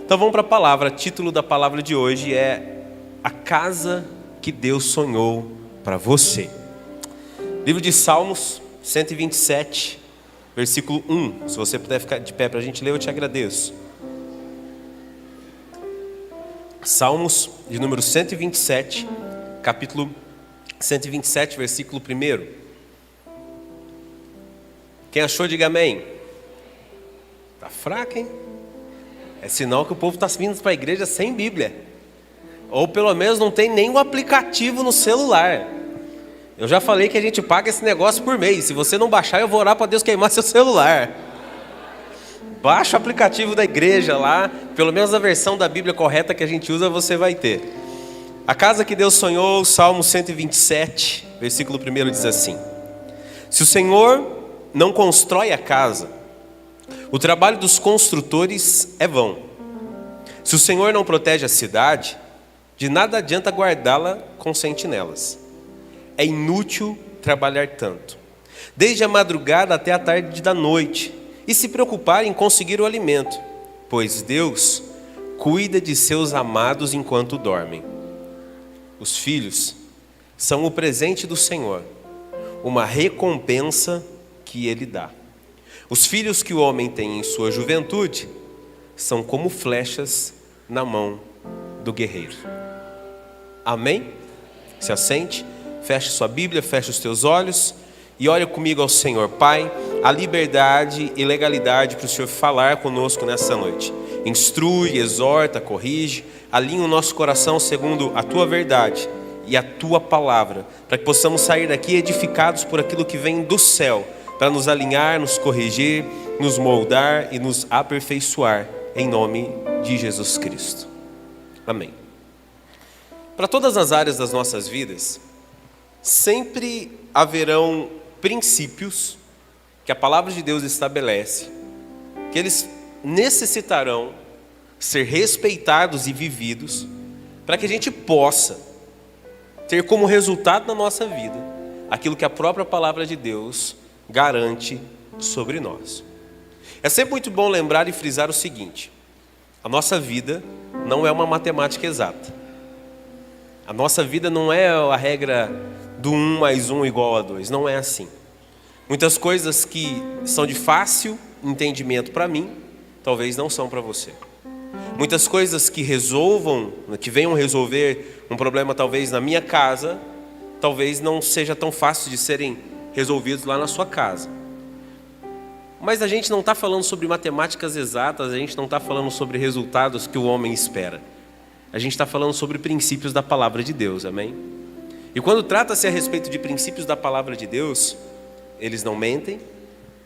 Então vamos para a palavra. O título da palavra de hoje é A Casa que Deus Sonhou para Você. Livro de Salmos 127, versículo 1. Se você puder ficar de pé para a gente ler, eu te agradeço. Salmos de número 127, capítulo 127, versículo 1. Quem achou, diga amém. Tá fraco, hein? É sinal que o povo está vindo para a igreja sem Bíblia. Ou pelo menos não tem nenhum aplicativo no celular. Eu já falei que a gente paga esse negócio por mês. Se você não baixar, eu vou orar para Deus queimar seu celular. Baixa o aplicativo da igreja lá. Pelo menos a versão da Bíblia correta que a gente usa você vai ter. A casa que Deus sonhou, Salmo 127, versículo 1 diz assim: Se o Senhor não constrói a casa, o trabalho dos construtores é vão. Se o Senhor não protege a cidade, de nada adianta guardá-la com sentinelas. É inútil trabalhar tanto, desde a madrugada até a tarde da noite, e se preocupar em conseguir o alimento, pois Deus cuida de seus amados enquanto dormem. Os filhos são o presente do Senhor, uma recompensa que Ele dá. Os filhos que o homem tem em sua juventude são como flechas na mão do guerreiro. Amém? Se assente, feche sua Bíblia, feche os teus olhos e olha comigo ao Senhor. Pai, a liberdade e legalidade para o Senhor falar conosco nessa noite. Instrui, exorta, corrige, alinha o nosso coração segundo a Tua verdade e a Tua palavra, para que possamos sair daqui edificados por aquilo que vem do céu, para nos alinhar, nos corrigir, nos moldar e nos aperfeiçoar, em nome de Jesus Cristo. Amém. Para todas as áreas das nossas vidas, sempre haverão princípios que a palavra de Deus estabelece, que eles necessitarão ser respeitados e vividos, para que a gente possa ter como resultado na nossa vida aquilo que a própria palavra de Deus garante sobre nós. É sempre muito bom lembrar e frisar o seguinte: a nossa vida não é uma matemática exata. A nossa vida não é a regra do 1 mais 1 igual a 2, não é assim. Muitas coisas que são de fácil entendimento para mim, talvez não são para você. Muitas coisas que venham resolver um problema talvez na minha casa, talvez não seja tão fácil de serem resolvidos lá na sua casa. Mas a gente não está falando sobre matemáticas exatas, a gente não está falando sobre resultados que o homem espera. A gente está falando sobre princípios da palavra de Deus, amém? E quando trata-se a respeito de princípios da palavra de Deus, eles não mentem,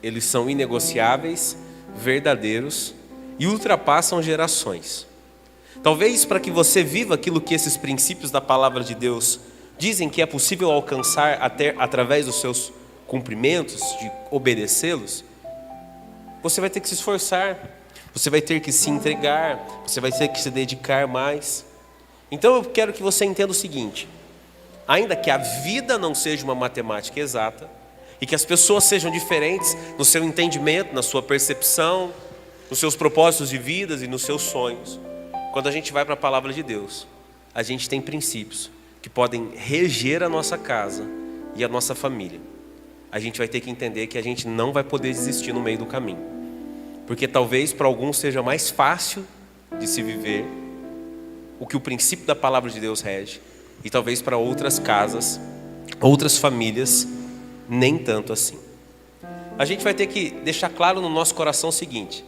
eles são inegociáveis, verdadeiros e ultrapassam gerações. Talvez para que você viva aquilo que esses princípios da palavra de Deus dizem que é possível alcançar até através dos seus cumprimentos, de obedecê-los, você vai ter que se esforçar, você vai ter que se entregar, você vai ter que se dedicar mais. Então eu quero que você entenda o seguinte: ainda que a vida não seja uma matemática exata, e que as pessoas sejam diferentes no seu entendimento, na sua percepção, nos seus propósitos de vida e nos seus sonhos, quando a gente vai para a palavra de Deus, a gente tem princípios que podem reger a nossa casa e a nossa família. A gente vai ter que entender que a gente não vai poder desistir no meio do caminho, porque talvez para alguns seja mais fácil de se viver o que o princípio da palavra de Deus rege, e talvez para outras casas, outras famílias, nem tanto assim. A gente vai ter que deixar claro no nosso coração o seguinte: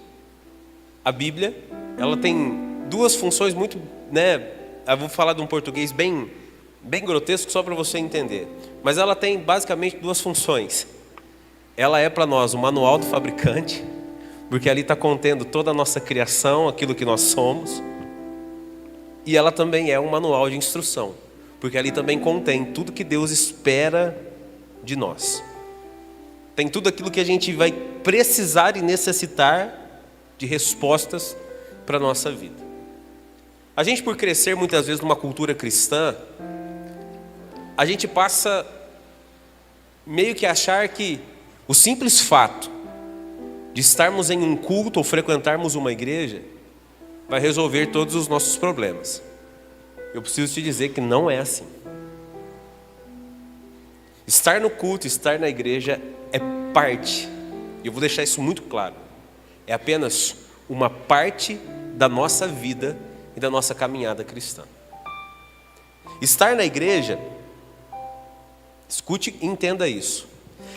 a Bíblia, ela tem duas funções muito, eu vou falar de um português bem grotesco só para você entender, mas ela tem basicamente duas funções. Ela é para nós o manual do fabricante, porque ali está contendo toda a nossa criação, aquilo que nós somos, e ela também é um manual de instrução, porque ali também contém tudo que Deus espera de nós. Tem tudo aquilo que a gente vai precisar e necessitar de respostas para a nossa vida. A gente, por crescer muitas vezes numa cultura cristã, a gente passa meio que a achar que o simples fato de estarmos em um culto ou frequentarmos uma igreja vai resolver todos os nossos problemas. Eu preciso te dizer que não é assim. Estar no culto, estar na igreja é parte, e eu vou deixar isso muito claro, é apenas uma parte da nossa vida e da nossa caminhada cristã. Estar na igreja, escute e entenda isso.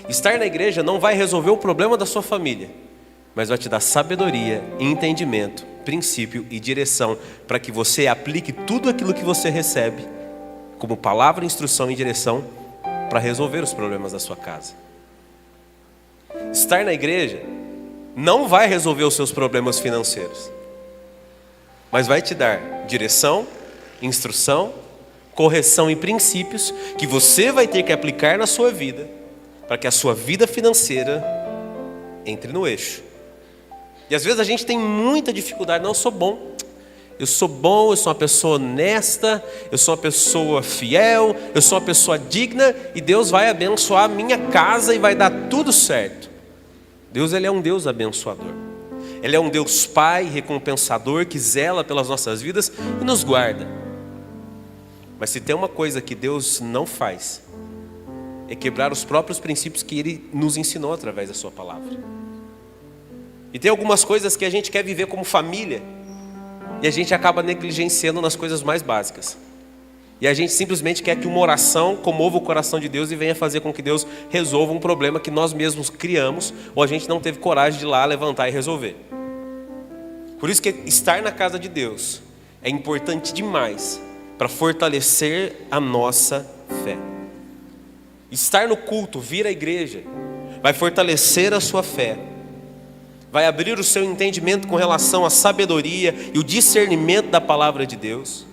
Estar na igreja não vai resolver o problema da sua família, mas vai te dar sabedoria, entendimento, princípio e direção para que você aplique tudo aquilo que você recebe como palavra, instrução e direção para resolver os problemas da sua casa. Estar na igreja não vai resolver os seus problemas financeiros, mas vai te dar direção, instrução, correção e princípios que você vai ter que aplicar na sua vida para que a sua vida financeira entre no eixo. E às vezes a gente tem muita dificuldade. Não, eu sou bom, eu sou uma pessoa honesta, eu sou uma pessoa fiel, eu sou uma pessoa digna, e Deus vai abençoar a minha casa e vai dar tudo certo. Deus, Ele é um Deus abençoador. Ele é um Deus Pai, recompensador, que zela pelas nossas vidas e nos guarda. Mas se tem uma coisa que Deus não faz, é quebrar os próprios princípios que Ele nos ensinou através da sua palavra. E tem algumas coisas que a gente quer viver como família, e a gente acaba negligenciando nas coisas mais básicas. E a gente simplesmente quer que uma oração comova o coração de Deus e venha fazer com que Deus resolva um problema que nós mesmos criamos, ou a gente não teve coragem de ir lá levantar e resolver. Por isso que estar na casa de Deus é importante demais para fortalecer a nossa fé. Estar no culto, vir à igreja, vai fortalecer a sua fé, vai abrir o seu entendimento com relação à sabedoria e o discernimento da palavra de Deus,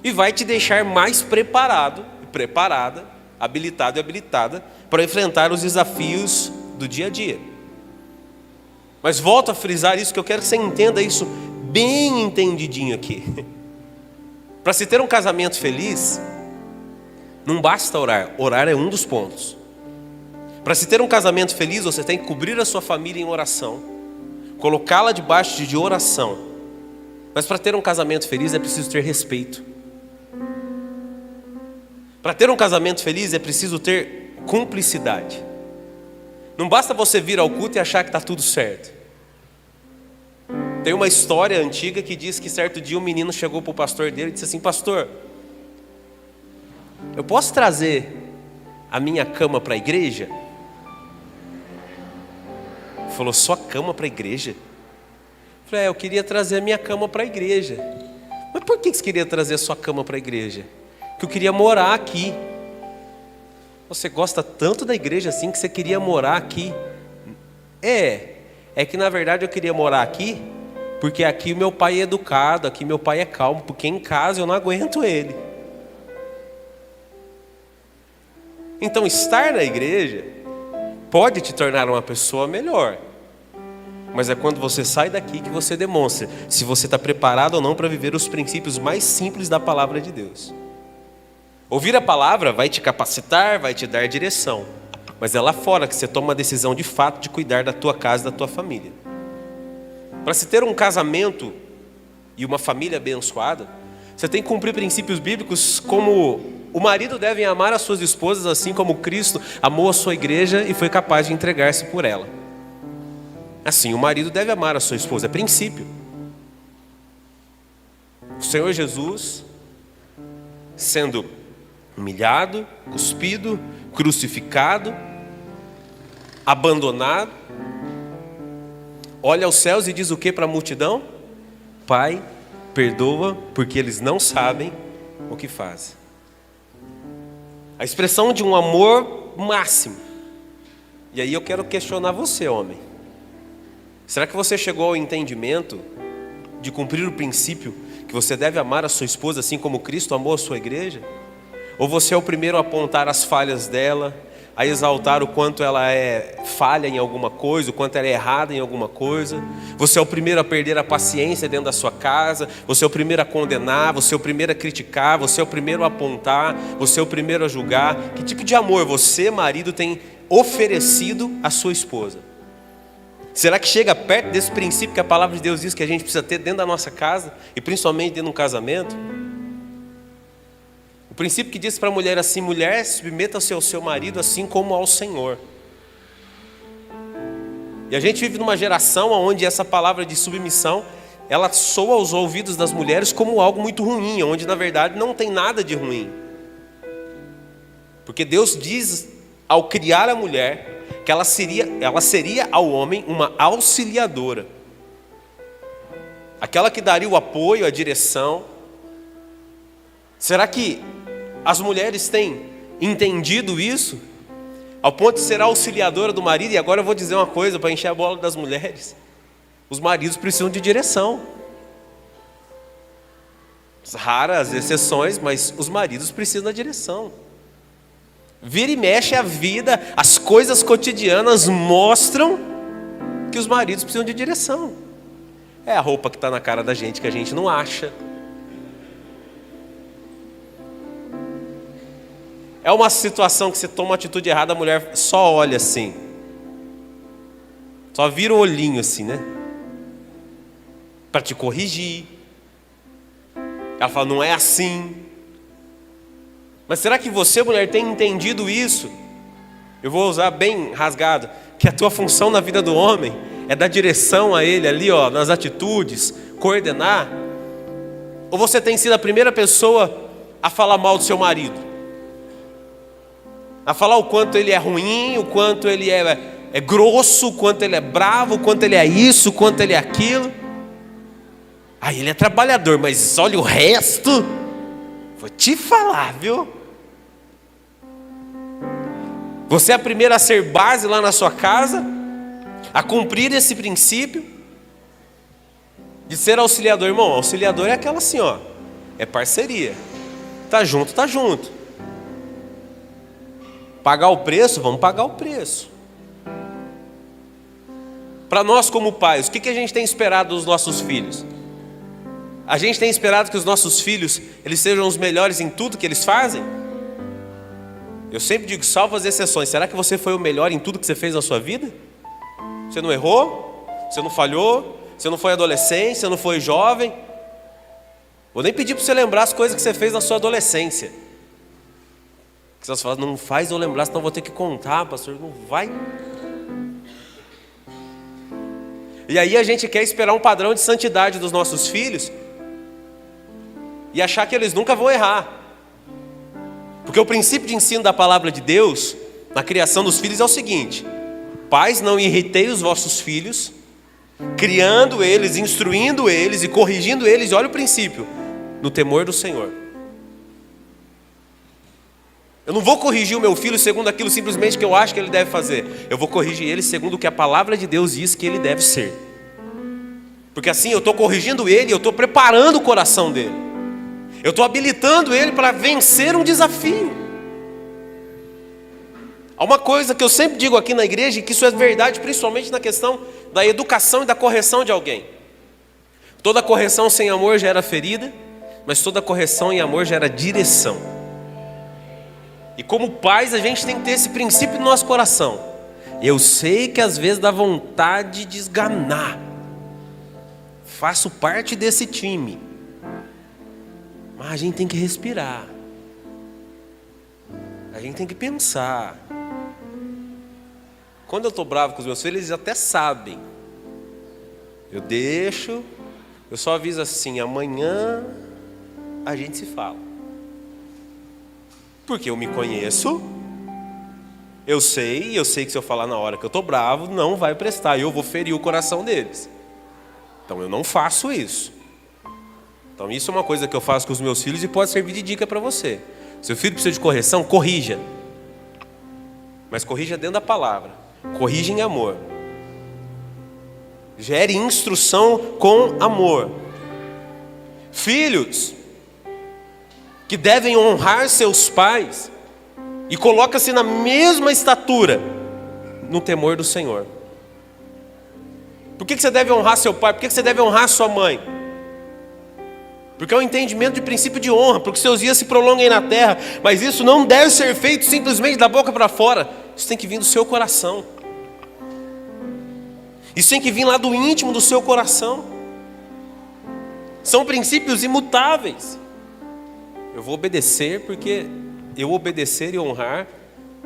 e vai te deixar mais preparado e preparada, habilitado e habilitada para enfrentar os desafios do dia a dia. Mas volto a frisar isso, que eu quero que você entenda isso bem entendidinho aqui. Para se ter um casamento feliz, não basta orar. Orar é um dos pontos. Para se ter um casamento feliz, você tem que cobrir a sua família em oração, colocá-la debaixo de oração. Mas para ter um casamento feliz é preciso ter respeito. Para ter um casamento feliz é preciso ter cumplicidade. Não basta você vir ao culto e achar que está tudo certo. Tem uma história antiga que diz que certo dia um menino chegou para o pastor dele e disse assim: pastor, eu posso trazer a minha cama para a igreja? Ele falou: sua cama para a igreja? Eu falei: eu queria trazer a minha cama para a igreja. Mas por que você queria trazer a sua cama para a igreja? Porque eu queria morar aqui. Você gosta tanto da igreja assim que você queria morar aqui? É que na verdade eu queria morar aqui porque aqui meu pai é educado, aqui meu pai é calmo, porque em casa eu não aguento ele. Então estar na igreja pode te tornar uma pessoa melhor, mas é quando você sai daqui que você demonstra se você está preparado ou não para viver os princípios mais simples da palavra de Deus. Ouvir a palavra vai te capacitar, vai te dar direção, mas é lá fora que você toma a decisão de fato de cuidar da tua casa, da tua família. Para se ter um casamento e uma família abençoada, você tem que cumprir princípios bíblicos, como o marido deve amar as suas esposas assim como Cristo amou a sua igreja e foi capaz de entregar-se por ela. Assim, o marido deve amar a sua esposa, é princípio. O Senhor Jesus, sendo humilhado, cuspido, crucificado, abandonado, olha aos céus e diz o que para a multidão? Pai, perdoa, porque eles não sabem o que fazem. A expressão de um amor máximo. E aí eu quero questionar você, homem. Será que você chegou ao entendimento de cumprir o princípio que você deve amar a sua esposa assim como Cristo amou a sua igreja? Ou você é o primeiro a apontar as falhas dela, a exaltar o quanto ela é falha em alguma coisa, o quanto ela é errada em alguma coisa? Você é o primeiro a perder a paciência dentro da sua casa, você é o primeiro a condenar, você é o primeiro a criticar, você é o primeiro a apontar, você é o primeiro a julgar. Que tipo de amor você, marido, tem oferecido à sua esposa? Será que chega perto desse princípio que a palavra de Deus diz que a gente precisa ter dentro da nossa casa, e principalmente dentro de um casamento? O princípio que diz para a mulher assim: mulher, submeta-se ao seu marido assim como ao Senhor. E a gente vive numa geração onde essa palavra de submissão, ela soa aos ouvidos das mulheres como algo muito ruim, onde na verdade não tem nada de ruim. Porque Deus diz, ao criar a mulher, que ela seria ao homem uma auxiliadora. Aquela que daria o apoio, a direção. Será que as mulheres têm entendido isso? Ao ponto de ser auxiliadora do marido? E agora eu vou dizer uma coisa para encher a bola das mulheres: os maridos precisam de direção. Raras exceções, mas os maridos precisam da direção. Vira e mexe a vida, as coisas cotidianas mostram que os maridos precisam de direção. É a roupa que está na cara da gente que a gente não acha. É uma situação que você toma uma atitude errada, a mulher só olha assim. Só vira o olhinho assim, né? Para te corrigir. Ela fala, não é assim. Mas será que você, mulher, tem entendido isso? Eu vou usar bem rasgado, que a tua função na vida do homem é dar direção a ele ali, ó, nas atitudes, coordenar? Ou você tem sido a primeira pessoa a falar mal do seu marido? A falar o quanto ele é ruim, o quanto ele é grosso, o quanto ele é bravo, o quanto ele é isso, o quanto ele é aquilo. Aí ele é trabalhador, mas olha o resto. Vou te falar, viu? Você é a primeira a ser base lá na sua casa, a cumprir esse princípio de ser auxiliador. Irmão, auxiliador é aquela assim, ó, é parceria. Tá junto, tá junto. Pagar o preço, vamos pagar o preço. Para nós como pais, o que a gente tem esperado dos nossos filhos? A gente tem esperado que os nossos filhos, eles sejam os melhores em tudo que eles fazem? Eu sempre digo, salvo as exceções. Será que você foi o melhor em tudo que você fez na sua vida? Você não errou? Você não falhou? Você não foi adolescente? Você não foi jovem? Vou nem pedir para você lembrar as coisas que você fez na sua adolescência. Porque você fala, não faz eu lembrar, senão eu vou ter que contar, pastor. Não vai. E aí a gente quer esperar um padrão de santidade dos nossos filhos e achar que eles nunca vão errar. Porque o princípio de ensino da palavra de Deus na criação dos filhos é o seguinte: pais, não irritei os vossos filhos, criando eles, instruindo eles e corrigindo eles. Olha o princípio, no temor do Senhor. Eu não vou corrigir o meu filho segundo aquilo simplesmente que eu acho que ele deve fazer. Eu vou corrigir ele segundo o que a palavra de Deus diz que ele deve ser. Porque assim eu estou corrigindo ele, eu estou preparando o coração dele. Eu estou habilitando ele para vencer um desafio. Há uma coisa que eu sempre digo aqui na igreja, e que isso é verdade principalmente na questão da educação e da correção de alguém. Toda correção sem amor gera ferida, mas toda correção em amor gera direção. E como pais, a gente tem que ter esse princípio no nosso coração. Eu sei que às vezes dá vontade de esganar. Faço parte desse time. Mas a gente tem que respirar. A gente tem que pensar. Quando eu estou bravo com os meus filhos, eles até sabem. Eu deixo, eu só aviso assim, amanhã a gente se fala. Porque eu me conheço, eu sei que se eu falar na hora que eu estou bravo, não vai prestar, eu vou ferir o coração deles. Então eu não faço isso. Então isso é uma coisa que eu faço com os meus filhos e pode servir de dica para você. Seu filho precisa de correção, corrija. Mas corrija dentro da palavra, corrija em amor. Gere instrução com amor. Filhos que devem honrar seus pais, e coloca-se na mesma estatura no temor do Senhor. Por que você deve honrar seu pai? Por que você deve honrar sua mãe? Porque é um entendimento de princípio de honra, porque seus dias se prolonguem na terra. Mas isso não deve ser feito simplesmente da boca para fora. Isso tem que vir do seu coração. Isso tem que vir lá do íntimo do seu coração. São princípios imutáveis. Eu vou obedecer porque eu obedecer e honrar,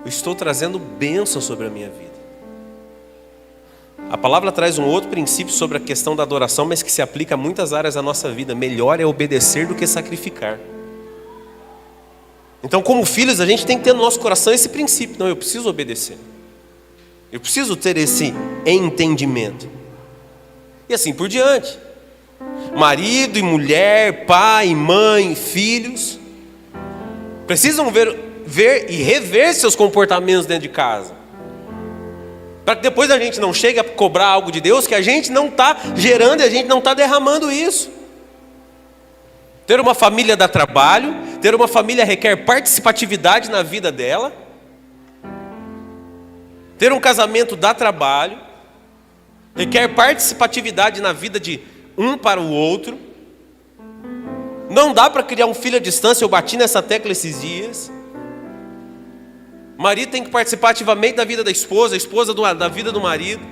eu estou trazendo bênção sobre a minha vida. A palavra traz um outro princípio sobre a questão da adoração, mas que se aplica a muitas áreas da nossa vida. Melhor é obedecer do que sacrificar. Então, como filhos, a gente tem que ter no nosso coração esse princípio. Não, eu preciso obedecer. Eu preciso ter esse entendimento. E assim por diante. Marido e mulher, pai, mãe, filhos, precisam ver e rever seus comportamentos dentro de casa. Para que depois a gente não chegue a cobrar algo de Deus que a gente não está gerando e a gente não está derramando isso. Ter uma família dá trabalho, ter uma família requer participatividade na vida dela. Ter um casamento dá trabalho, requer participatividade na vida de um para o outro. Não dá para criar um filho à distância, eu bati nessa tecla esses dias. O marido tem que participar ativamente da vida da esposa, a esposa da vida do marido,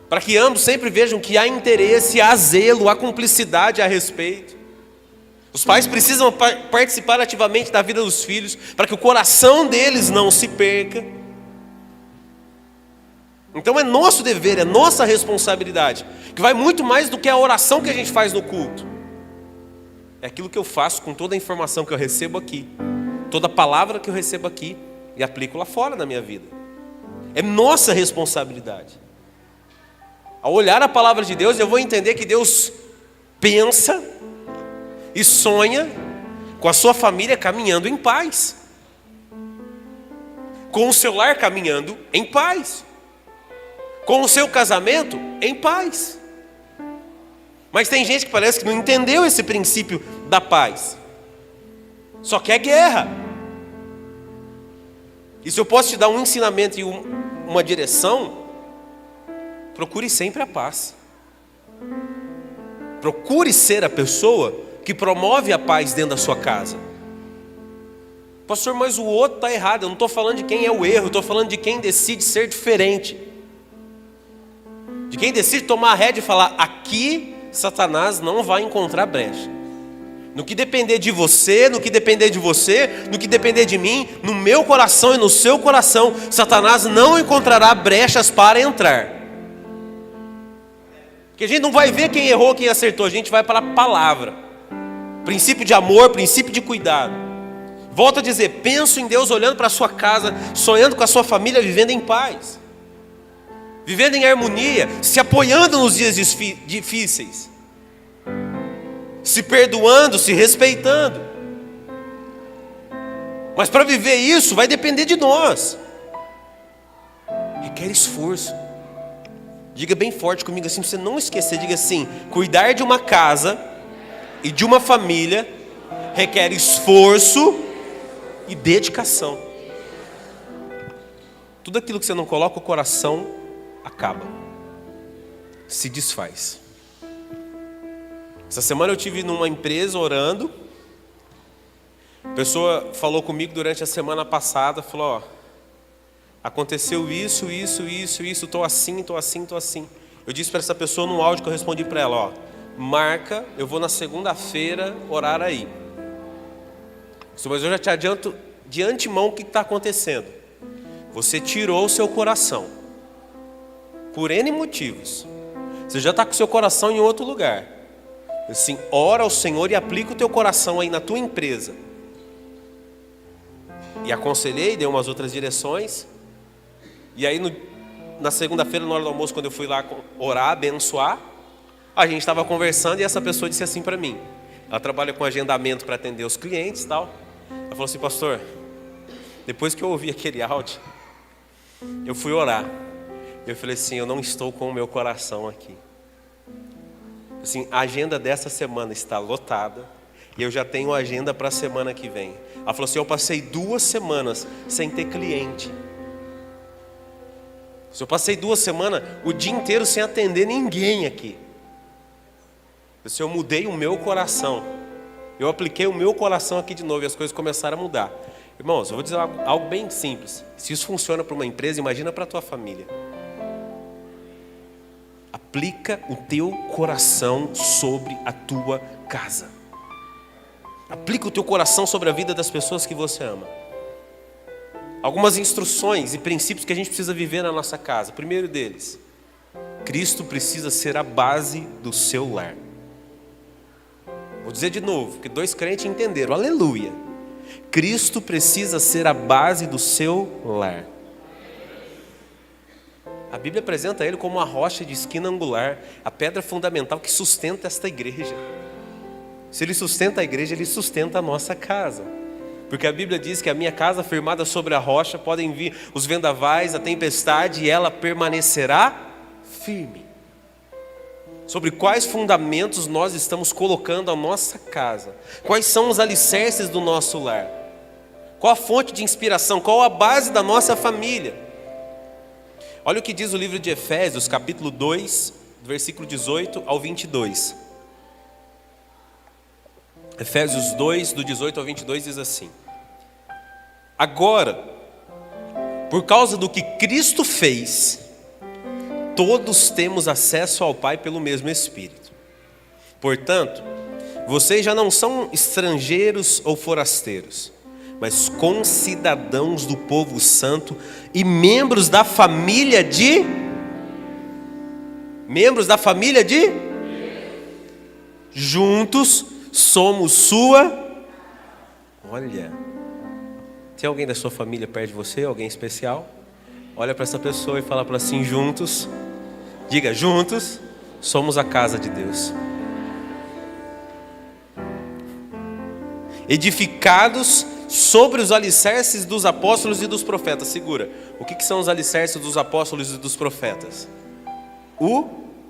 para que ambos sempre vejam que há interesse, há zelo, há cumplicidade a respeito. Os pais precisam participar ativamente da vida dos filhos, para que o coração deles não se perca. Então é nosso dever, é nossa responsabilidade, que vai muito mais do que a oração que a gente faz no culto. É aquilo que eu faço com toda a informação que eu recebo aqui, toda a palavra que eu recebo aqui e aplico lá fora na minha vida. É nossa responsabilidade. Ao olhar a palavra de Deus, eu vou entender que Deus pensa e sonha com a sua família caminhando em paz, com o seu lar caminhando em paz, com o seu casamento em paz. Mas tem gente que parece que não entendeu esse princípio da paz, só quer guerra. E se eu posso te dar um ensinamento e uma direção, procure sempre a paz. Procure ser a pessoa que promove a paz dentro da sua casa. Pastor, mas o outro está errado. Eu não estou falando de quem é o erro, eu estou falando de quem decide ser diferente, de quem decide tomar a rédea e falar: aqui Satanás não vai encontrar brecha. No que depender de você, no que depender de você, no que depender de mim, no meu coração e no seu coração, Satanás não encontrará brechas para entrar. Porque a gente não vai ver quem errou, quem acertou, a gente vai para a palavra. Princípio de amor, princípio de cuidado. Volto a dizer, penso em Deus olhando para a sua casa, sonhando com a sua família, vivendo em paz, vivendo em harmonia, se apoiando nos dias difíceis, se perdoando, se respeitando. Mas para viver isso vai depender de nós. Requer esforço. Diga bem forte comigo assim, para você não esquecer. Diga assim: cuidar de uma casa e de uma família requer esforço e dedicação. Tudo aquilo que você não coloca o coração acaba, se desfaz. Essa semana eu estive numa empresa orando. A pessoa falou comigo durante a semana passada, falou: ó, aconteceu isso, estou assim. Eu disse para essa pessoa no áudio que eu respondi para ela: ó, marca, eu vou na segunda-feira orar aí. Mas eu já te adianto de antemão o que está acontecendo. Você tirou o seu coração, por N motivos. Você já está com o seu coração em outro lugar. Assim, ora ao Senhor e aplica o teu coração aí na tua empresa. E aconselhei, dei umas outras direções. E aí na segunda-feira, na hora do almoço, quando eu fui lá orar, abençoar, a gente estava conversando e essa pessoa disse assim para mim. Ela trabalha com agendamento para atender os clientes e tal. Ela falou assim: pastor, depois que eu ouvi aquele áudio, eu fui orar. Eu falei assim: eu não estou com o meu coração aqui. Assim, a agenda dessa semana está lotada e eu já tenho agenda para a semana que vem. Ela falou assim: eu passei 2 semanas sem ter cliente. Eu passei 2 semanas o dia inteiro sem atender ninguém aqui. Eu mudei o meu coração. Eu apliquei o meu coração aqui de novo e as coisas começaram a mudar. Irmãos, eu vou dizer algo bem simples. Se isso funciona para uma empresa, imagina para a tua família. Aplica o teu coração sobre a tua casa. Aplica o teu coração sobre a vida das pessoas que você ama. Algumas instruções e princípios que a gente precisa viver na nossa casa. O primeiro deles: Cristo precisa ser a base do seu lar. Vou dizer de novo, que 2 crentes entenderam. Aleluia. Cristo precisa ser a base do seu lar. A Bíblia apresenta Ele como uma rocha de esquina angular, a pedra fundamental que sustenta esta igreja. Se Ele sustenta a igreja, Ele sustenta a nossa casa. Porque a Bíblia diz que a minha casa firmada sobre a rocha, podem vir os vendavais, a tempestade, e ela permanecerá firme. Sobre quais fundamentos nós estamos colocando a nossa casa? Quais são os alicerces do nosso lar? Qual a fonte de inspiração? Qual a base da nossa família? Olha o que diz o livro de Efésios, capítulo 2, versículo 18 ao 22. Efésios 2, do 18 ao 22 diz assim: agora, por causa do que Cristo fez, todos temos acesso ao Pai pelo mesmo Espírito. Portanto, vocês já não são estrangeiros ou forasteiros, mas concidadãos do povo santo e membros da família de... Juntos somos sua... Olha, tem alguém da sua família perto de você? Alguém especial? Olha para essa pessoa e fala para ela assim: juntos, diga, juntos somos a casa de Deus, edificados sobre os alicerces dos apóstolos e dos profetas. Segura. O que são os alicerces dos apóstolos e dos profetas? O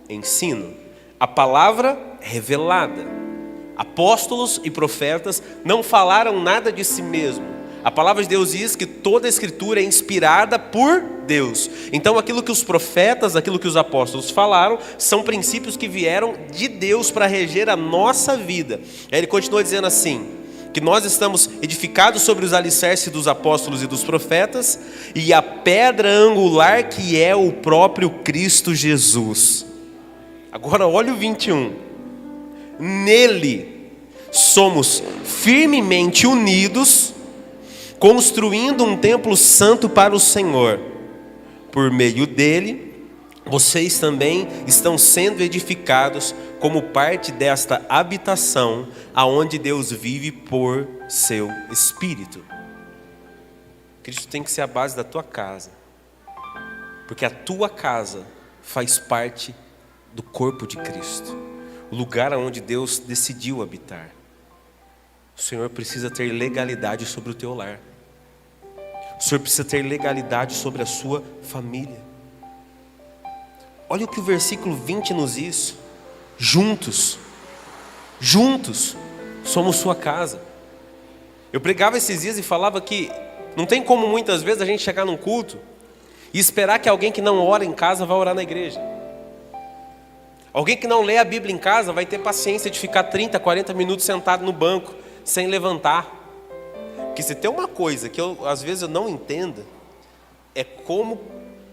ensino, a palavra revelada. Apóstolos e profetas não falaram nada de si mesmo. A palavra de Deus diz que toda a escritura é inspirada por Deus. Então aquilo que os profetas, aquilo que os apóstolos falaram, são princípios que vieram de Deus para reger a nossa vida. Aí ele continua dizendo assim, que nós estamos edificados sobre os alicerces dos apóstolos e dos profetas, e a pedra angular que é o próprio Cristo Jesus. Agora olha o 21. Nele somos firmemente unidos, construindo um templo santo para o Senhor. Por meio dele, vocês também estão sendo edificados como parte desta habitação, aonde Deus vive por seu Espírito. Cristo tem que ser a base da tua casa, porque a tua casa faz parte do corpo de Cristo, o lugar onde Deus decidiu habitar. O Senhor precisa ter legalidade sobre o teu lar. O Senhor precisa ter legalidade sobre a sua família. Olha o que o versículo 20 nos diz. Juntos somos sua casa. Eu pregava esses dias e falava que não tem como muitas vezes a gente chegar num culto e esperar que alguém que não ora em casa vai orar na igreja. Alguém que não lê a Bíblia em casa vai ter paciência de ficar 30, 40 minutos sentado no banco sem levantar. Porque se tem uma coisa que às vezes eu não entendo, é como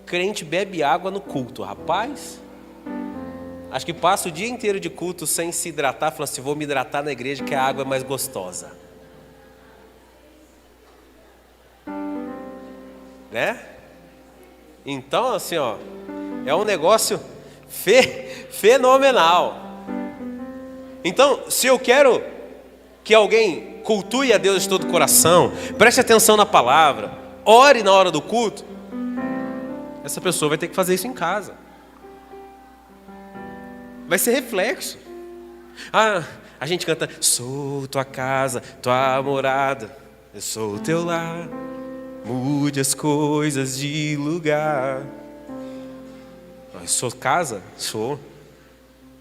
crente bebe água no culto. Rapaz, acho que passa o dia inteiro de culto sem se hidratar. Fala assim, vou me hidratar na igreja que a água é mais gostosa, né? Então assim, ó, é um negócio fenomenal. Então, se eu quero que alguém cultue a Deus de todo o coração, preste atenção na palavra, ore na hora do culto, essa pessoa vai ter que fazer isso em casa. Vai ser reflexo. A gente canta, sou tua casa, tua morada, eu sou o teu lar, mude as coisas de lugar. Eu sou casa? Sou.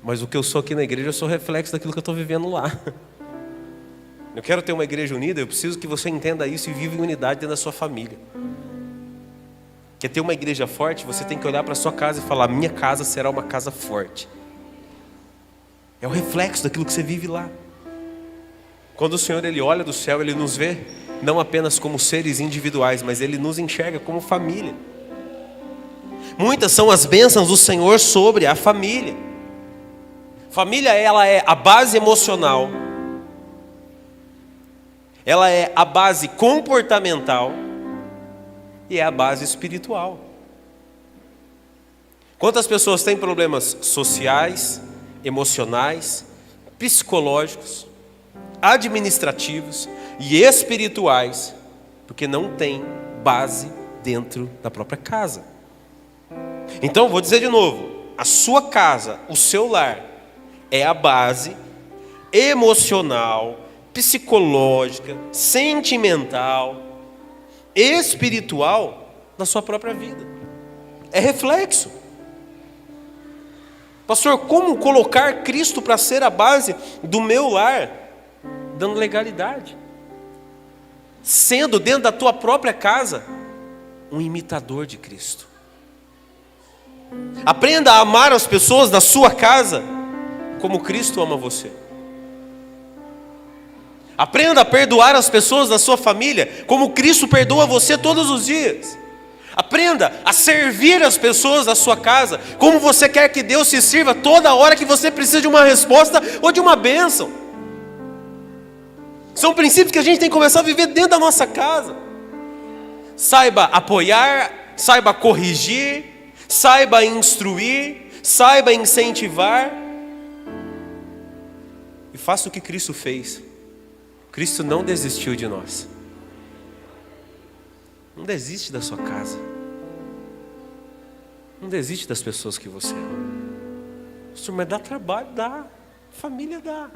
Mas o que eu sou aqui na igreja, eu sou reflexo daquilo que eu estou vivendo lá. Eu quero ter uma igreja unida, eu preciso que você entenda isso e viva em unidade dentro da sua família. Quer ter uma igreja forte, você tem que olhar para a sua casa e falar, minha casa será uma casa forte. É o reflexo daquilo que você vive lá. Quando o Senhor ele olha do céu, Ele nos vê não apenas como seres individuais, mas Ele nos enxerga como família. Muitas são as bênçãos do Senhor sobre a família. Família, ela é a base emocional, ela é a base comportamental e é a base espiritual. Quantas pessoas têm problemas sociais, emocionais, psicológicos, administrativos e espirituais, porque não tem base dentro da própria casa. Então, vou dizer de novo, a sua casa, o seu lar, é a base emocional, psicológica, sentimental, espiritual da sua própria vida. É reflexo. Pastor, como colocar Cristo para ser a base do meu lar? Dando legalidade. Sendo dentro da tua própria casa um imitador de Cristo. Aprenda a amar as pessoas da sua casa como Cristo ama você. Aprenda a perdoar as pessoas da sua família como Cristo perdoa você todos os dias. Aprenda a servir as pessoas da sua casa como você quer que Deus se sirva toda hora que você precisa de uma resposta ou de uma bênção. São princípios que a gente tem que começar a viver dentro da nossa casa. Saiba apoiar, saiba corrigir, saiba instruir, saiba incentivar. E faça o que Cristo fez. Cristo não desistiu de nós. Não desiste da sua casa. Não desiste das pessoas que você ama. Pastor, mas dá trabalho? Dá. Família dá.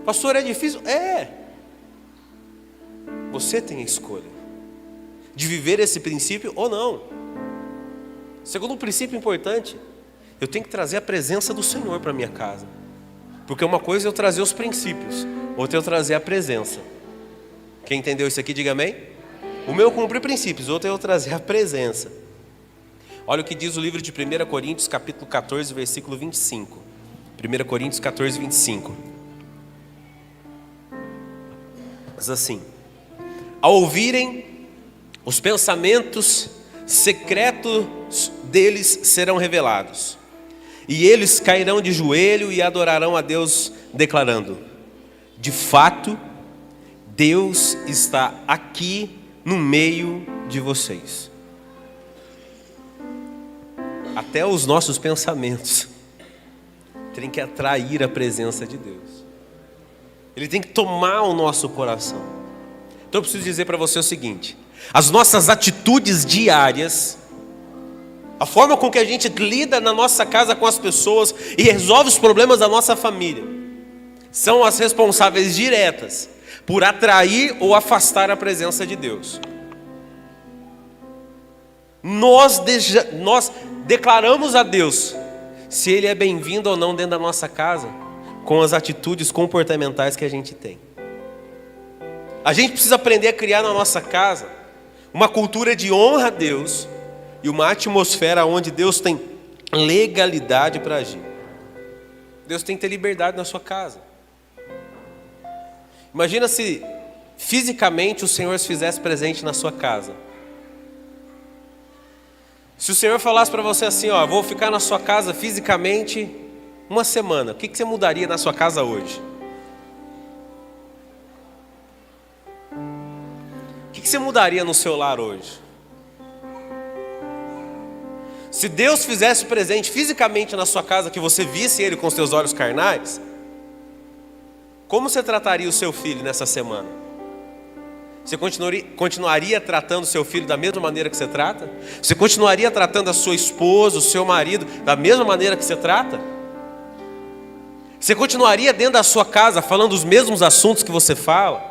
Pastor, é difícil? É. Você tem a escolha de viver esse princípio ou não. Segundo um princípio importante, eu tenho que trazer a presença do Senhor para minha casa. Porque uma coisa é eu trazer os princípios, outra é eu trazer a presença. Quem entendeu isso aqui, diga amém. O meu é cumprir princípios, outro é eu trazer a presença. Olha o que diz o livro de 1 Coríntios, capítulo 14, versículo 25. 1 Coríntios 14, 25. Diz assim: ao ouvirem os pensamentos secretos deles serão revelados, e eles cairão de joelho e adorarão a Deus, declarando: de fato, Deus está aqui no meio de vocês. Até os nossos pensamentos têm que atrair a presença de Deus. Ele tem que tomar o nosso coração. Então eu preciso dizer para você o seguinte: as nossas atitudes diárias, a forma com que a gente lida na nossa casa com as pessoas e resolve os problemas da nossa família, são as responsáveis diretas por atrair ou afastar a presença de Deus. Nós declaramos a Deus se Ele é bem-vindo ou não dentro da nossa casa, com as atitudes comportamentais que a gente tem. A gente precisa aprender a criar na nossa casa uma cultura de honra a Deus e uma atmosfera onde Deus tem legalidade para agir. Deus tem que ter liberdade na sua casa. Imagina se fisicamente o Senhor se fizesse presente na sua casa. Se o Senhor falasse para você assim, ó, vou ficar na sua casa fisicamente uma semana, o que você mudaria na sua casa hoje? O que você mudaria no seu lar hoje? Se Deus fizesse presente fisicamente na sua casa, que você visse Ele com os seus olhos carnais, como você trataria o seu filho nessa semana? Você continuaria tratando o seu filho da mesma maneira que você trata? Você continuaria tratando a sua esposa, o seu marido, da mesma maneira que você trata? Você continuaria dentro da sua casa falando os mesmos assuntos que você fala?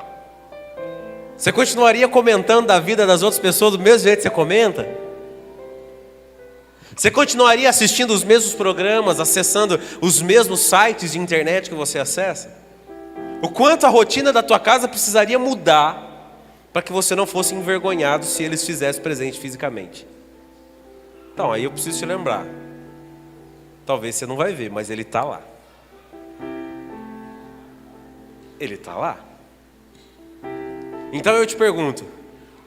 Você continuaria comentando da vida das outras pessoas do mesmo jeito que você comenta? Você continuaria assistindo os mesmos programas, acessando os mesmos sites de internet que você acessa? O quanto a rotina da tua casa precisaria mudar para que você não fosse envergonhado se eles fizessem presente fisicamente? Então, aí eu preciso te lembrar. Talvez você não vai ver, mas ele está lá. Ele está lá. Então eu te pergunto,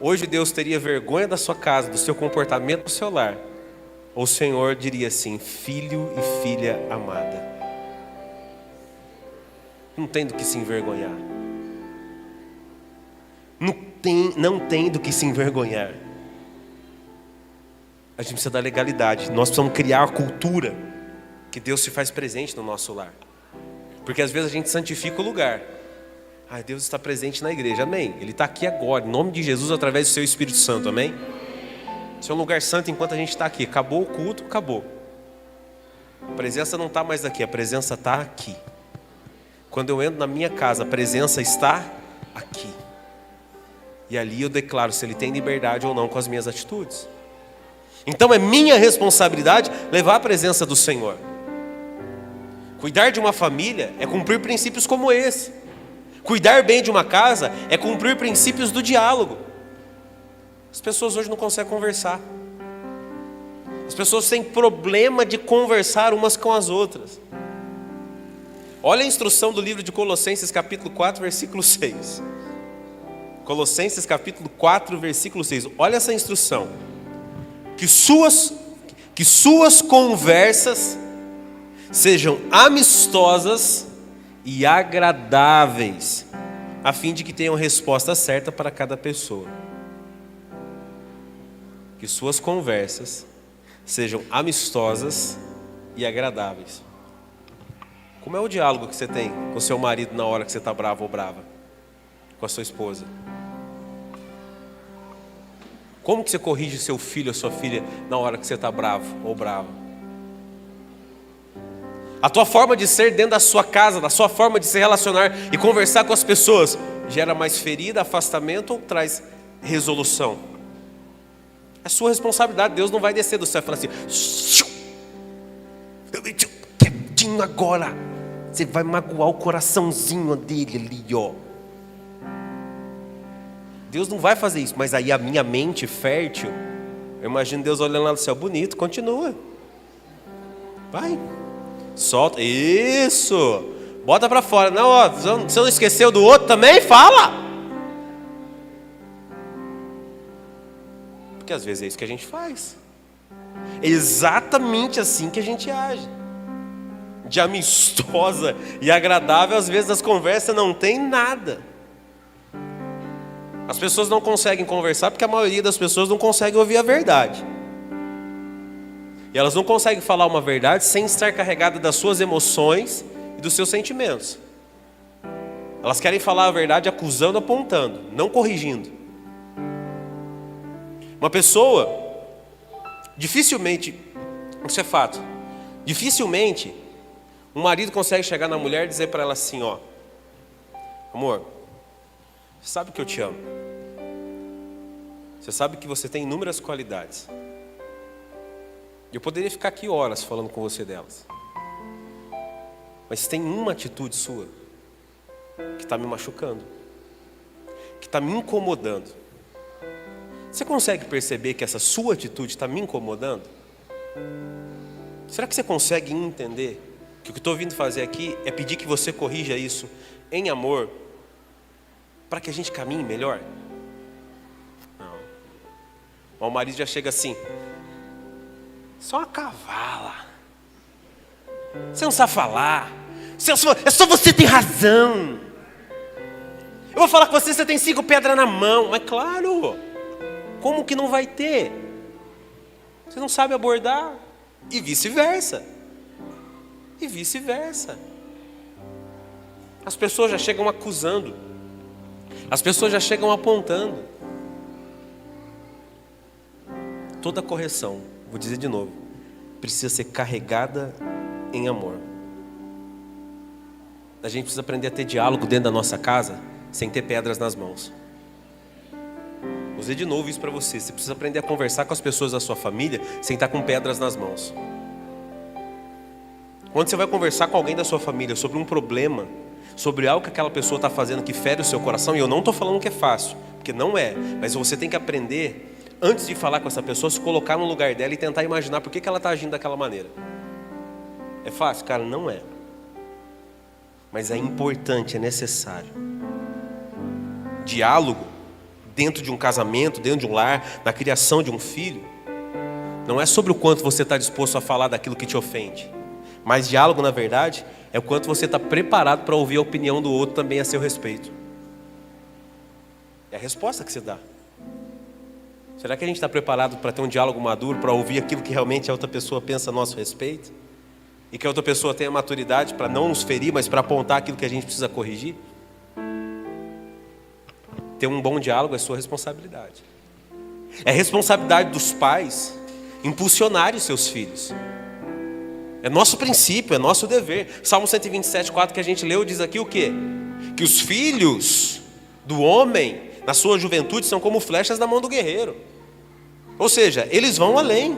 hoje Deus teria vergonha da sua casa, do seu comportamento no seu lar, Ou o Senhor diria assim: filho e filha amada, não tem do que se envergonhar. Não tem do que se envergonhar. A gente precisa da legalidade. Nós precisamos criar a cultura que Deus se faz presente no nosso lar. Porque às vezes a gente santifica o lugar. Deus está presente na igreja, amém? Ele está aqui agora, em nome de Jesus, através do seu Espírito Santo, amém? Esse é um lugar santo enquanto a gente está aqui. Acabou o culto, acabou. A presença não está mais aqui, a presença está aqui. Quando eu entro na minha casa, a presença está aqui. E ali eu declaro se Ele tem liberdade ou não com as minhas atitudes. Então é minha responsabilidade levar a presença do Senhor. Cuidar de uma família é cumprir princípios como esse. Cuidar bem de uma casa é cumprir princípios do diálogo. As pessoas hoje não conseguem conversar. As pessoas têm problema de conversar umas com as outras. Olha a instrução do livro de Colossenses capítulo 4, versículo 6. Colossenses capítulo 4, versículo 6. Olha essa instrução. Que suas conversas sejam amistosas e agradáveis, a fim de que tenham resposta certa para cada pessoa. Que suas conversas sejam amistosas e agradáveis. Como é o diálogo que você tem com o seu marido na hora que você está bravo ou brava? Com a sua esposa? Como que você corrige seu filho ou sua filha na hora que você está bravo ou brava? A tua forma de ser dentro da sua casa, da sua forma de se relacionar e conversar com as pessoas, gera mais ferida, afastamento ou traz resolução? É sua responsabilidade. Deus não vai descer do céu e falar assim: quietinho agora, você vai magoar o coraçãozinho dele ali, ó. Deus não vai fazer isso. Mas aí a minha mente fértil, eu imagino Deus olhando lá do céu: bonito, continua, vai, solta, isso, bota pra fora. Não, ó, você não esqueceu do outro também? Fala. Porque às vezes é isso que a gente faz. É exatamente assim que a gente age. De amistosa e agradável, às vezes as conversas não tem nada. As pessoas não conseguem conversar porque a maioria das pessoas não consegue ouvir a verdade. E elas não conseguem falar uma verdade sem estar carregada das suas emoções e dos seus sentimentos. Elas querem falar a verdade acusando, apontando, não corrigindo. Uma pessoa, dificilmente, isso é fato, dificilmente um marido consegue chegar na mulher e dizer para ela assim: ó, amor, você sabe que eu te amo. Você sabe que você tem inúmeras qualidades. Eu poderia ficar aqui horas falando com você delas. Mas tem uma atitude sua que está me machucando, que está me incomodando. Você consegue perceber que essa sua atitude está me incomodando? Será que você consegue entender que o que eu estou vindo fazer aqui é pedir que você corrija isso em amor, para que a gente caminhe melhor? Não. O marido já chega assim: só uma cavala, você não sabe falar, é só você tem razão. Eu vou falar com você, você tem 5 pedras na mão. Mas claro, como que não vai ter? Você não sabe abordar. E vice-versa. E vice-versa. As pessoas já chegam acusando. As pessoas já chegam apontando. Toda correção, vou dizer de novo, precisa ser carregada em amor. A gente precisa aprender a ter diálogo dentro da nossa casa sem ter pedras nas mãos. Vou dizer de novo isso para você. Você precisa aprender a conversar com as pessoas da sua família sem estar com pedras nas mãos. Quando você vai conversar com alguém da sua família sobre um problema, sobre algo que aquela pessoa está fazendo que fere o seu coração, e eu não estou falando que é fácil, porque não é, mas você tem que aprender, antes de falar com essa pessoa, se colocar no lugar dela e tentar imaginar por que ela está agindo daquela maneira. É fácil? Cara, não é. Mas é importante, é necessário. Diálogo dentro de um casamento, dentro de um lar, na criação de um filho, Não é sobre o quanto você está disposto a falar daquilo que te ofende. Mas diálogo, na verdade, é o quanto você está preparado para ouvir a opinião do outro também a seu respeito. É a resposta que você dá. Será que a gente está preparado para ter um diálogo maduro, para ouvir aquilo que realmente a outra pessoa pensa a nosso respeito? E que a outra pessoa tenha maturidade para não nos ferir, mas para apontar aquilo que a gente precisa corrigir? Ter um bom diálogo é sua responsabilidade. É responsabilidade dos pais impulsionarem os seus filhos. É nosso princípio, é nosso dever. Salmo 127:4 que a gente leu diz aqui o quê? Que os filhos do homem, na sua juventude, são como flechas na mão do guerreiro. Ou seja, eles vão além.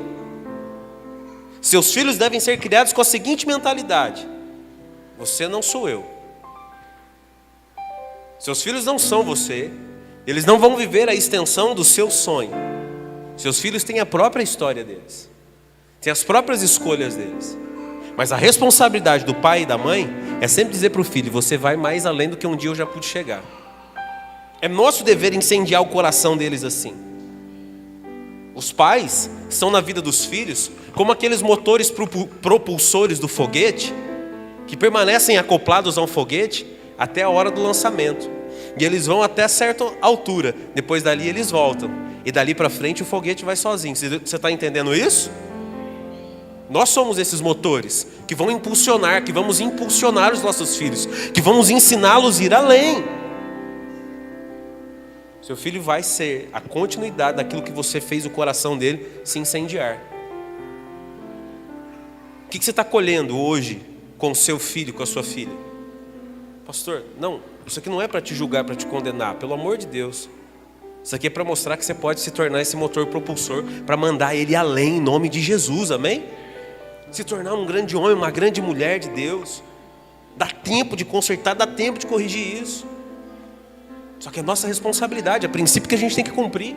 Seus filhos devem ser criados com a seguinte mentalidade: você não sou eu. Seus filhos não são você. Eles não vão viver a extensão do seu sonho. Seus filhos têm a própria história deles, têm as próprias escolhas deles. Mas a responsabilidade do pai e da mãe é sempre dizer para o filho: você vai mais além do que um dia eu já pude chegar. É nosso dever incendiar o coração deles assim. Os pais são na vida dos filhos como aqueles motores propulsores do foguete, que permanecem acoplados a um foguete até a hora do lançamento. E eles vão até certa altura, depois dali eles voltam. E dali para frente o foguete vai sozinho. Você está entendendo isso? Nós somos esses motores que vão impulsionar, que vamos impulsionar os nossos filhos, que vamos ensiná-los a ir além. Seu filho vai ser a continuidade daquilo que você fez o coração dele se incendiar. O que você está colhendo hoje com o seu filho, com a sua filha? Pastor, não, isso aqui não é para te julgar, para te condenar, pelo amor de Deus. Isso aqui é para mostrar que você pode se tornar esse motor propulsor para mandar ele além em nome de Jesus, amém? Se tornar um grande homem, uma grande mulher de Deus. Dá tempo de consertar, dá tempo de corrigir isso. Só que é nossa responsabilidade, é princípio que a gente tem que cumprir.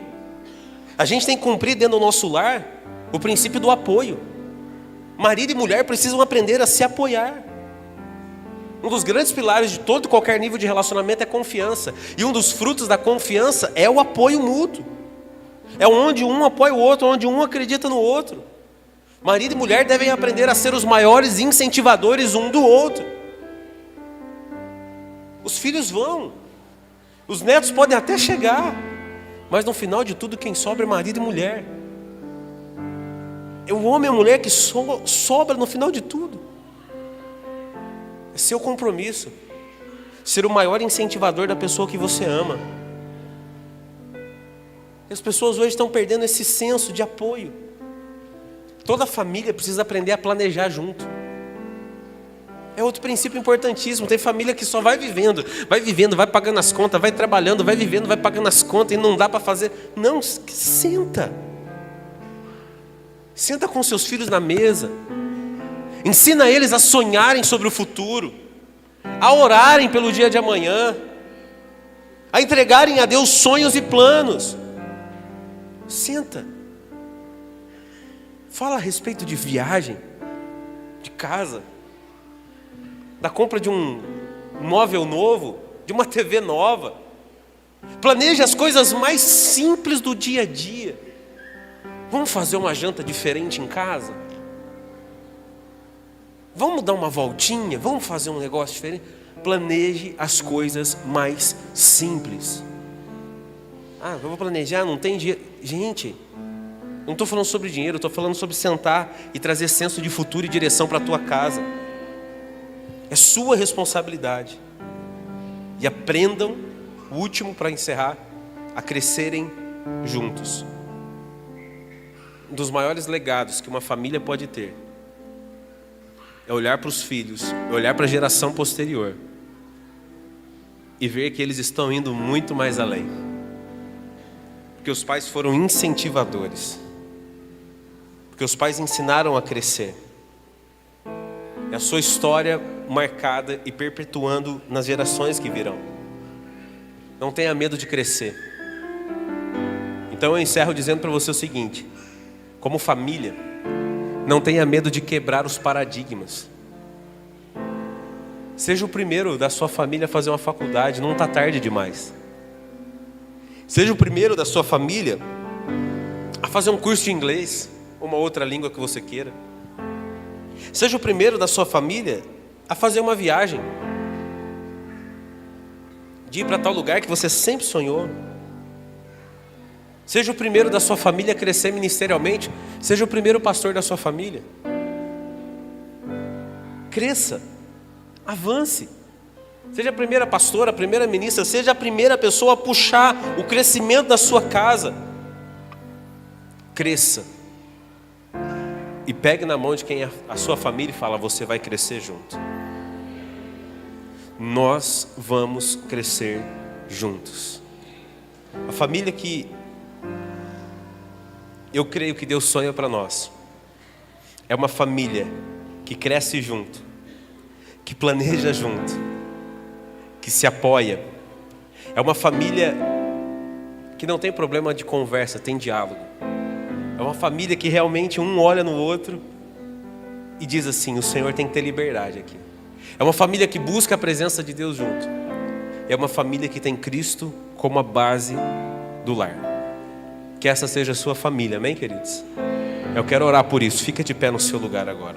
A gente tem que cumprir dentro do nosso lar o princípio do apoio. Marido e mulher precisam aprender a se apoiar. Um dos grandes pilares de todo e qualquer nível de relacionamento é confiança. E um dos frutos da confiança é o apoio mútuo. É onde um apoia o outro, onde um acredita no outro. Marido e mulher devem aprender a ser os maiores incentivadores um do outro. Os filhos vão. Os netos podem até chegar. Mas no final de tudo quem sobra é marido e mulher. É o homem e a mulher que sobra no final de tudo. É seu compromisso ser o maior incentivador da pessoa que você ama. E as pessoas hoje estão perdendo esse senso de apoio. Toda família precisa aprender a planejar junto. É outro princípio importantíssimo. Tem família que só vai vivendo, vai pagando as contas, vai trabalhando, vai vivendo, vai pagando as contas e não dá para fazer. Não, senta. Senta com seus filhos na mesa. Ensina eles a sonharem sobre o futuro, a orarem pelo dia de amanhã, a entregarem a Deus sonhos e planos. Senta. Fala a respeito de viagem, de casa, da compra de um móvel novo, de uma TV nova. Planeje as coisas mais simples do dia a dia. Vamos fazer uma janta diferente em casa? Vamos dar uma voltinha? Vamos fazer um negócio diferente? Planeje as coisas mais simples. Ah, eu vou planejar, não tem dinheiro. Gente, não estou falando sobre dinheiro, estou falando sobre sentar e trazer senso de futuro e direção para a tua casa. É sua responsabilidade. E aprendam, o último para encerrar, a crescerem juntos. Um dos maiores legados que uma família pode ter é olhar para os filhos, olhar para a geração posterior e ver que eles estão indo muito mais além. Porque os pais foram incentivadores. Porque os pais ensinaram a crescer. É a sua história marcada e perpetuando nas gerações que virão. Não tenha medo de crescer. Então eu encerro dizendo para você o seguinte: como família, não tenha medo de quebrar os paradigmas. Seja o primeiro da sua família a fazer uma faculdade, não está tarde demais. Seja o primeiro da sua família a fazer um curso de inglês. uma outra língua que você queira. Seja o primeiro da sua família a fazer uma viagem, de ir para tal lugar que você sempre sonhou. Seja o primeiro da sua família a crescer ministerialmente. Seja o primeiro pastor da sua família. Cresça, avance. Seja a primeira pastora, a primeira ministra. Seja a primeira pessoa a puxar o crescimento da sua casa. Cresça. E pegue na mão de quem é a sua família e fala: você vai crescer junto. Nós vamos crescer juntos. A família que eu creio que Deus sonha para nós é uma família que cresce junto, que planeja junto, que se apoia. É uma família que não tem problema de conversa, tem diálogo. É uma família que realmente um olha no outro e diz assim: o Senhor tem que ter liberdade aqui. É uma família que busca a presença de Deus junto. É uma família que tem Cristo como a base do lar. Que essa seja a sua família, amém, queridos? Eu quero orar por isso. Fica de pé no seu lugar agora.